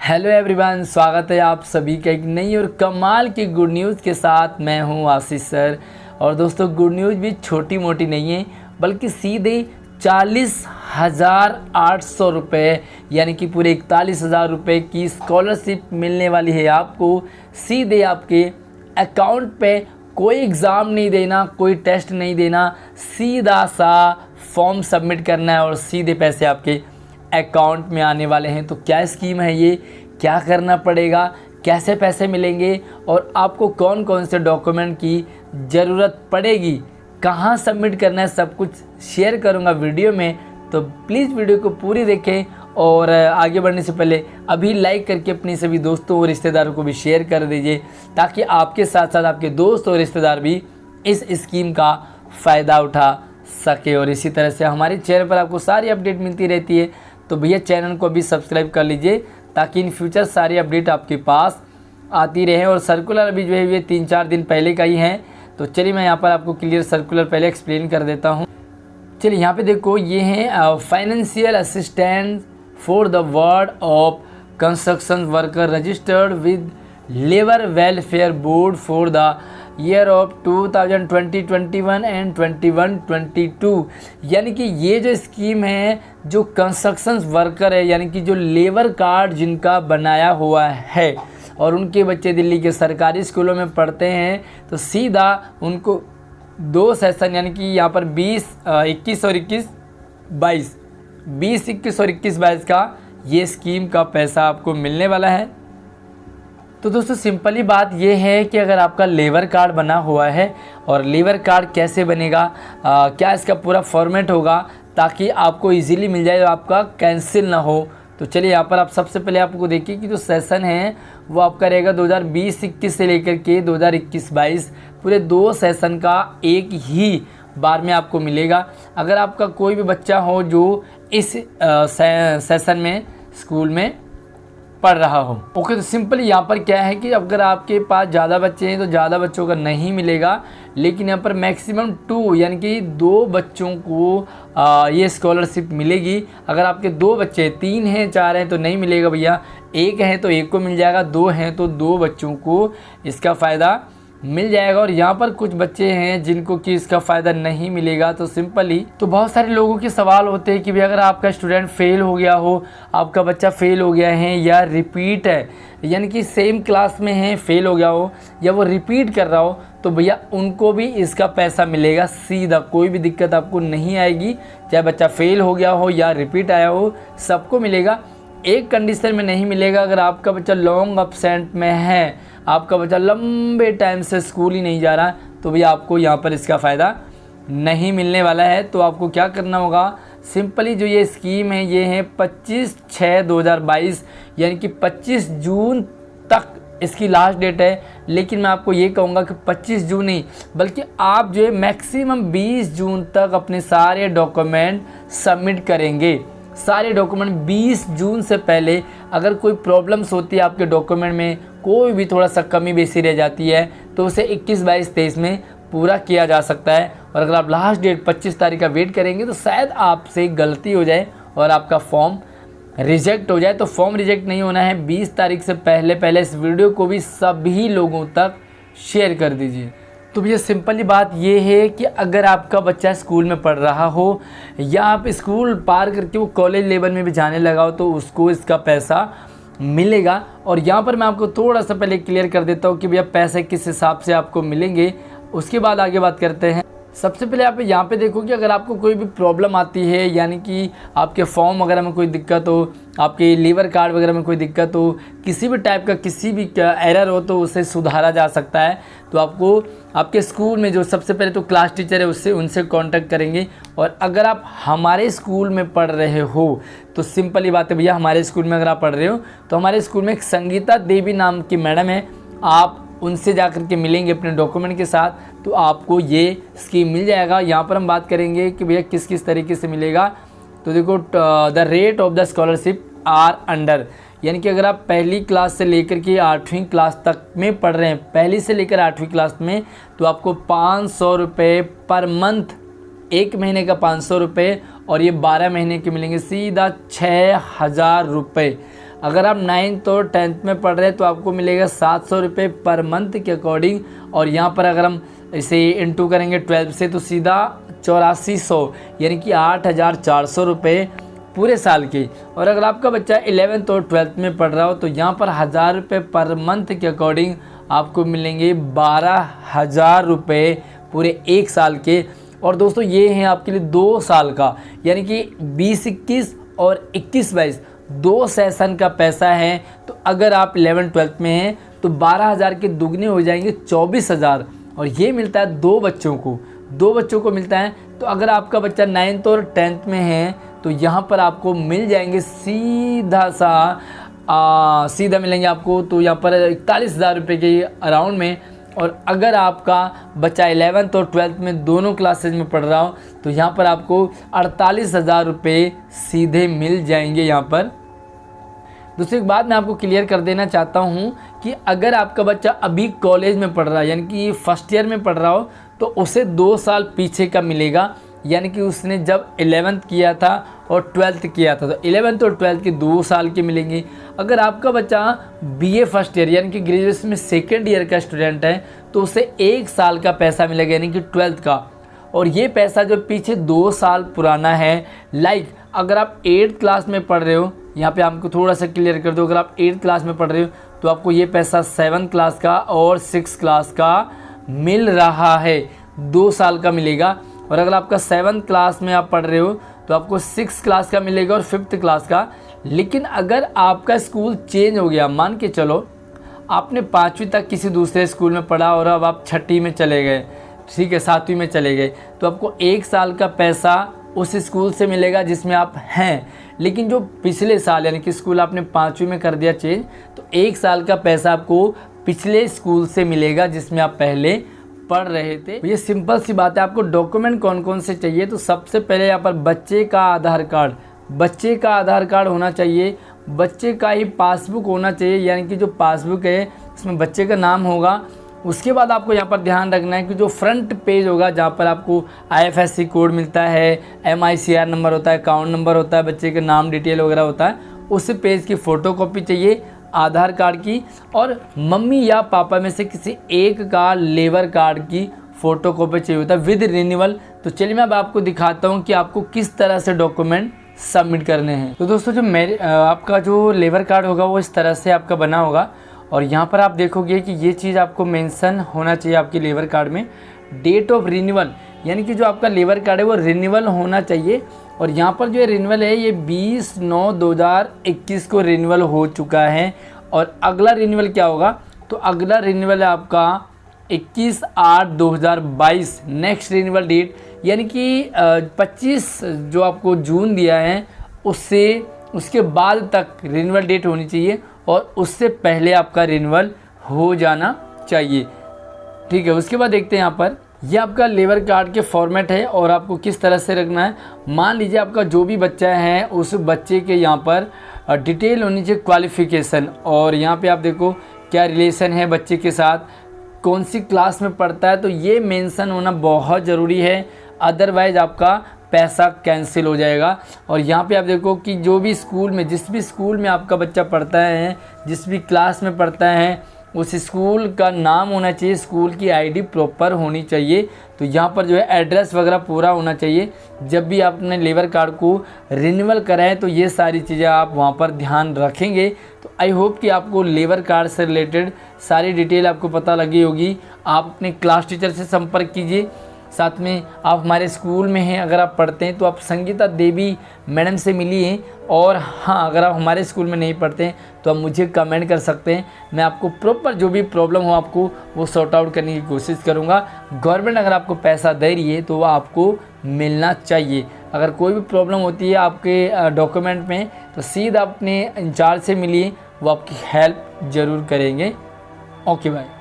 Hello everyone, स्वागत है आप सभी का एक नई और कमाल की गुड न्यूज़ के साथ। मैं हूं आशीष सर। और दोस्तों, गुड न्यूज़ भी छोटी मोटी नहीं है, बल्कि सीधे 40,800 रुपये यानी कि पूरे 41,000 रुपये की स्कॉलरशिप मिलने वाली है आपको सीधे आपके अकाउंट पे। कोई एग्ज़ाम नहीं देना, कोई टेस्ट नहीं देना, सीधा सा फॉर्म सबमिट करना है और सीधे पैसे आपके अकाउंट में आने वाले हैं। तो क्या स्कीम है ये, क्या करना पड़ेगा, कैसे पैसे मिलेंगे और आपको कौन कौन से डॉक्यूमेंट की ज़रूरत पड़ेगी, कहाँ सबमिट करना है, सब कुछ शेयर करूँगा वीडियो में। तो प्लीज़ वीडियो को पूरी देखें और आगे बढ़ने से पहले अभी लाइक करके अपने सभी दोस्तों और रिश्तेदारों को भी शेयर कर दीजिए, ताकि आपके साथ साथ आपके दोस्त और रिश्तेदार भी इस स्कीम का फ़ायदा उठा सके। और इसी तरह से हमारे चैनल पर आपको सारी अपडेट मिलती रहती है, तो भैया चैनल को भी सब्सक्राइब कर लीजिए, ताकि इन फ्यूचर सारी अपडेट आपके पास आती रहे। और सर्कुलर अभी जो है ये 3-4 दिन पहले का ही है। तो चलिए मैं यहाँ पर आपको क्लियर सर्कुलर पहले एक्सप्लेन कर देता हूँ। चलिए यहाँ पे देखो, ये है financial assistant for the ward of construction worker registered with labour welfare board for the year of 2020, 21 and 21-22। यानी कि ये जो स्कीम है, जो कंस्ट्रक्शन वर्कर है, यानी कि जो लेबर कार्ड जिनका बनाया हुआ है और उनके बच्चे दिल्ली के सरकारी स्कूलों में पढ़ते हैं, तो सीधा उनको 2 सेशन यानी कि यहाँ पर 21 और 21-22 का ये स्कीम का पैसा आपको मिलने वाला है। तो दोस्तों, सिंपली बात ये है कि अगर आपका लेबर कार्ड बना हुआ है, और लेबर कार्ड कैसे बनेगा, क्या इसका पूरा फॉर्मेट होगा ताकि आपको इजीली मिल जाए, आपका कैंसिल ना हो। तो चलिए यहाँ पर आप सबसे पहले आपको देखिए कि जो सेशन है वो आपका रहेगा 2020-21 से लेकर के 2021-22, पूरे 2 सेशन का एक ही बार में आपको मिलेगा। अगर आपका कोई भी बच्चा हो जो इस सेशन में स्कूल में पढ़ रहा हो, ओके, तो सिंपली यहाँ पर क्या है कि अगर आपके पास ज़्यादा बच्चे हैं तो ज़्यादा बच्चों का नहीं मिलेगा, लेकिन यहाँ पर मैक्सिमम 2 यानी कि 2 बच्चों को ये स्कॉलरशिप मिलेगी। अगर आपके 2 बच्चे, 3 हैं 4 हैं तो नहीं मिलेगा भैया, 1 है तो 1 को मिल जाएगा, 2 हैं तो 2 बच्चों को इसका फ़ायदा मिल जाएगा। और यहाँ पर कुछ बच्चे हैं जिनको कि इसका फ़ायदा नहीं मिलेगा। तो सिंपली तो बहुत सारे लोगों के सवाल होते हैं कि भाई अगर आपका स्टूडेंट फेल हो गया हो, आपका बच्चा फेल हो गया है या रिपीट है, यानी कि सेम क्लास में है, फेल हो गया हो या वो रिपीट कर रहा हो, तो भैया उनको भी इसका पैसा मिलेगा सीधा। कोई भी दिक्कत आपको नहीं आएगी, चाहे बच्चा फेल हो गया हो या रिपीट आया हो, सबको मिलेगा। एक कंडीशन में नहीं मिलेगा, अगर आपका बच्चा लॉन्ग अब्सेंट में है, आपका बच्चा लंबे टाइम से स्कूल ही नहीं जा रहा, तो भैया आपको यहाँ पर इसका फ़ायदा नहीं मिलने वाला है। तो आपको क्या करना होगा, सिंपली जो ये स्कीम है ये है 25/6/2022, यानी कि 25 जून तक इसकी लास्ट डेट है। लेकिन मैं आपको ये कहूँगा कि 25 जून नहीं, बल्कि आप जो है मैक्सिमम 20 जून तक अपने सारे डॉक्यूमेंट सबमिट करेंगे। सारे डॉक्यूमेंट 20 जून से पहले अगर कोई प्रॉब्लम्स होती है आपके डॉक्यूमेंट में, कोई भी थोड़ा सा कमी बेसी रह जाती है, तो उसे 21, 22, 23 में पूरा किया जा सकता है। और अगर आप लास्ट डेट 25 तारीख का वेट करेंगे तो शायद आपसे गलती हो जाए और आपका फॉर्म रिजेक्ट हो जाए। तो फॉर्म रिजेक्ट नहीं होना है, 20 तारीख से पहले इस वीडियो को भी सभी लोगों तक शेयर कर दीजिए। तो भैया सिंपली बात ये है कि अगर आपका बच्चा स्कूल में पढ़ रहा हो या आप स्कूल पार करके वो कॉलेज लेवल में भी जाने लगा हो, तो उसको इसका पैसा मिलेगा। और यहाँ पर मैं आपको थोड़ा सा पहले क्लियर कर देता हूँ कि भैया पैसे किस हिसाब से आपको मिलेंगे, उसके बाद आगे बात करते हैं। सबसे पहले आप यहाँ पे देखो कि अगर आपको कोई भी प्रॉब्लम आती है, यानी कि आपके फॉर्म वगैरह में कोई दिक्कत हो, आपके लेबर कार्ड वगैरह में कोई दिक्कत हो, किसी भी टाइप का किसी भी एरर हो, तो उसे सुधारा जा सकता है। तो आपको आपके स्कूल में जो सबसे पहले तो क्लास टीचर है उनसे कांटेक्ट करेंगे। और अगर आप हमारे स्कूल में पढ़ रहे हो तो सिंपली बात है भैया, हमारे स्कूल में अगर आप पढ़ रहे हो तो हमारे स्कूल में एक संगीता देवी नाम की मैडम है, आप उनसे जाकर के मिलेंगे अपने डॉक्यूमेंट के साथ, तो आपको ये स्कीम मिल जाएगा। यहाँ पर हम बात करेंगे कि भैया किस किस तरीके से मिलेगा। तो देखो, the rate of the scholarship are under, यानी कि अगर आप पहली क्लास से लेकर के 8वीं क्लास तक में पढ़ रहे हैं, पहली से लेकर 8वीं क्लास में, तो आपको 500 रुपये पर मंथ, 1 महीने का 500 रुपये, और ये 12 महीने के मिलेंगे सीधा 6,000 रुपये। अगर आप 9th और 10th में पढ़ रहे हैं तो आपको मिलेगा 700 रुपये पर मंथ के अकॉर्डिंग। और यहाँ पर अगर हम इसे इंटू करेंगे 12 से तो सीधा 8400 यानी कि 8400 रुपये पूरे साल के। और अगर आपका बच्चा 11th और 12th में पढ़ रहा हो तो यहाँ पर 1000 रुपये पर मंथ के अकॉर्डिंग आपको मिलेंगे 12,000 रुपये पूरे एक साल के। और दोस्तों ये हैं आपके लिए 2 साल का, यानी कि 20-21 और 21-22 2 सेशन का पैसा है। तो अगर आप 11th-12th में हैं तो 12,000 के दुगने हो जाएंगे 24,000। और ये मिलता है 2 बच्चों को मिलता है। तो अगर आपका बच्चा 9th और 10th में है तो यहाँ पर आपको मिल जाएंगे सीधा मिलेंगे आपको तो यहाँ पर 41,000 रुपये के अराउंड में। और अगर आपका बच्चा 11th और 12th में दोनों क्लासेज में पढ़ रहा हो तो यहाँ पर आपको 48,000 रुपये सीधे मिल जाएंगे। यहाँ पर दूसरी बात मैं आपको क्लियर कर देना चाहता हूँ कि अगर आपका बच्चा अभी कॉलेज में पढ़ रहा है, यानी कि फर्स्ट ईयर में पढ़ रहा हो, तो उसे 2 साल पीछे का मिलेगा। यानी कि उसने जब 11th किया था और 12th किया था तो 11th और 12th के 2 साल के मिलेंगे। अगर आपका बच्चा BA फर्स्ट ईयर यानी कि ग्रेजुएशन में सेकेंड ईयर का स्टूडेंट है तो उसे 1 साल का पैसा मिलेगा, यानी कि 12th का। और ये पैसा जो पीछे 2 साल पुराना है, लाइक अगर आप 8th क्लास में पढ़ रहे हो, यहाँ पे आपको थोड़ा सा क्लियर कर दो, अगर आप 8th क्लास में पढ़ रहे हो तो आपको ये पैसा 7th क्लास का और 6th क्लास का मिल रहा है, 2 साल का मिलेगा। और अगर आपका 7th क्लास में आप पढ़ रहे हो तो आपको 6th क्लास का मिलेगा और 5th क्लास का। लेकिन अगर आपका स्कूल चेंज हो गया, मान के चलो आपने 5वीं तक किसी दूसरे स्कूल में पढ़ा और अब आप 6ठी में चले गए, ठीक है, 7वीं में चले गए, तो आपको 1 साल का पैसा उस स्कूल से मिलेगा जिसमें आप हैं। लेकिन जो पिछले साल यानी कि स्कूल आपने 5वीं में कर दिया चेंज, तो 1 साल का पैसा आपको पिछले स्कूल से मिलेगा जिसमें आप पहले पढ़ रहे थे। ये सिंपल सी बात है। आपको डॉक्यूमेंट कौन कौन से चाहिए, तो सबसे पहले यहाँ पर बच्चे का आधार कार्ड होना चाहिए, बच्चे का ही पासबुक होना चाहिए, यानी कि जो पासबुक है उसमें बच्चे का नाम होगा। उसके बाद आपको यहाँ पर ध्यान रखना है कि जो फ्रंट पेज होगा जहाँ पर आपको IFSC कोड मिलता है, MICR नंबर होता है, अकाउंट नंबर होता है, बच्चे का नाम डिटेल वगैरह होता है, उस पेज की फ़ोटोकॉपी चाहिए आधार कार्ड की। और मम्मी या पापा में से किसी एक का लेबर कार्ड की फ़ोटोकॉपी चाहिए होता है विद रिन्यूअल। तो चलिए मैं अब आपको दिखाता हूँ कि आपको किस तरह से डॉक्यूमेंट सबमिट करने हैं। तो दोस्तों जो आपका जो लेबर कार्ड होगा वो इस तरह से आपका बना होगा। और यहाँ पर आप देखोगे कि ये चीज़ आपको मेंशन होना चाहिए आपके लेबर कार्ड में, डेट ऑफ रिन्यूअल, यानी कि जो आपका लेबर कार्ड है वो रिन्यूअल होना चाहिए। और यहाँ पर जो रिन्यूअल है ये 20/9/2021 को रिन्यूअल हो चुका है। और अगला रिन्यूअल क्या होगा, तो अगला रिन्यूअल है आपका 21/8/2022 नेक्स्ट रिन्यूअल डेट, यानी कि 25 जो आपको जून दिया है उससे उसके बाद तक रिन्यूअल डेट होनी चाहिए और उससे पहले आपका रिन्यूअल हो जाना चाहिए, ठीक है। उसके बाद देखते हैं यहाँ पर यह आपका लेबर कार्ड के फॉर्मेट है और आपको किस तरह से रखना है। मान लीजिए आपका जो भी बच्चा है उस बच्चे के यहाँ पर डिटेल होनी चाहिए, क्वालिफ़िकेशन, और यहाँ पे आप देखो क्या रिलेशन है बच्चे के साथ, कौन सी क्लास में पढ़ता है, तो ये मेंशन होना बहुत ज़रूरी है, अदरवाइज़ आपका पैसा कैंसिल हो जाएगा। और यहाँ पे आप देखो कि जो भी स्कूल में जिस भी स्कूल में आपका बच्चा पढ़ता है, जिस भी क्लास में पढ़ता है, उस स्कूल का नाम होना चाहिए, स्कूल की ID प्रॉपर होनी चाहिए। तो यहाँ पर जो है एड्रेस वगैरह पूरा होना चाहिए। जब भी आप अपने लेबर कार्ड को रिन्यूअल कराएं तो ये सारी चीज़ें आप वहाँ पर ध्यान रखेंगे। तो आई होप कि आपको लेबर कार्ड से रिलेटेड सारी डिटेल आपको पता लगी होगी। आप अपने क्लास टीचर से संपर्क कीजिए। साथ में आप हमारे स्कूल में हैं, अगर आप पढ़ते हैं तो आप संगीता देवी मैडम से मिलिए। और हाँ, अगर आप हमारे स्कूल में नहीं पढ़ते हैं तो आप मुझे कमेंट कर सकते हैं, मैं आपको प्रॉपर जो भी प्रॉब्लम हो आपको वो सॉर्ट आउट करने की कोशिश करूँगा। गवर्नमेंट अगर आपको पैसा दे रही है तो वो आपको मिलना चाहिए। अगर कोई भी प्रॉब्लम होती है आपके डॉक्यूमेंट में तो सीधा अपने इंचार्ज से मिलिए, वो आपकी हेल्प ज़रूर करेंगे। Okay bye.